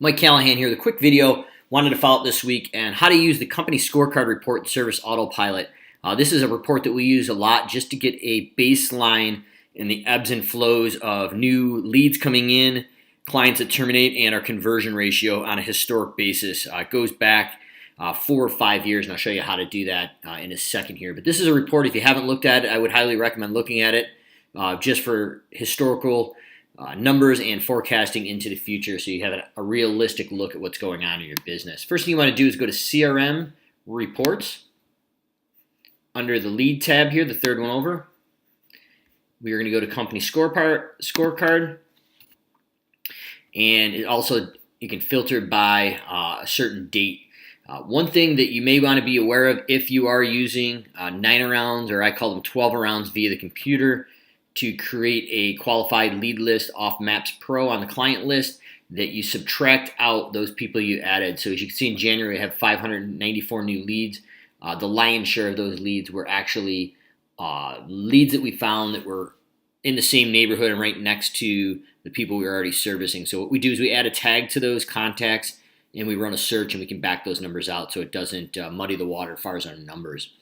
Mike Callahan here with a quick video. Wanted to follow up this week on how to use the company scorecard report in Service Autopilot. This is a report that we use a lot just to get a baseline in the ebbs and flows of new leads coming in, clients that terminate, and our conversion ratio on a historic basis. It goes back 4 or 5 years, and I'll show you how to do that in a second here. But this is a report. If you haven't looked at it, I would highly recommend looking at it just for historical numbers and forecasting into the future, so you have a realistic look at what's going on in your business. First thing you want to do is go to CRM Reports. Under the Lead tab here, the third one over, we are going to go to Company Scorecard, and it also you can filter by a certain date. One thing that you may want to be aware of if you are using 9 rounds, or I call them 12 rounds via the computer, to create a qualified lead list off Maps Pro on the client list, that you subtract out those people you added. So as you can see in January, I have 594 new leads. The lion's share of those leads were actually leads that we found that were in the same neighborhood and right next to the people we were already servicing. So what we do is we add a tag to those contacts and we run a search, and we can back those numbers out so it doesn't muddy the water as far as our numbers.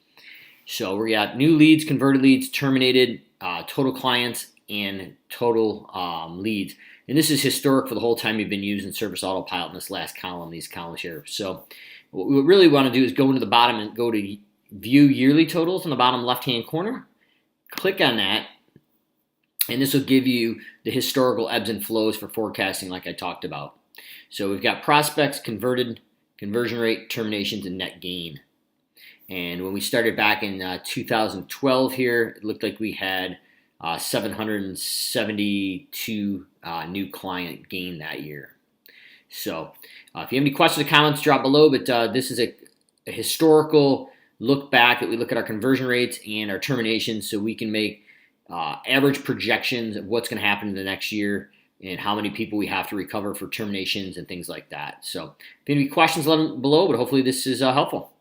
So we got new leads, converted leads, terminated, total clients, and total leads. And this is historic for the whole time you've been using Service Autopilot in this last column, these columns here. So what we really want to do is go into the bottom and go to View Yearly Totals in the bottom left-hand corner. Click on that, and this will give you the historical ebbs and flows for forecasting like I talked about. So we've got prospects, converted, conversion rate, terminations, and net gain. And when we started back in 2012 here, it looked like we had 772 new client gain that year. So if you have any questions or comments, drop below. But this is a historical look back that we look at our conversion rates and our terminations, so we can make average projections of what's going to happen in the next year and how many people we have to recover for terminations and things like that. So if you have any questions, let them below. But hopefully this is helpful.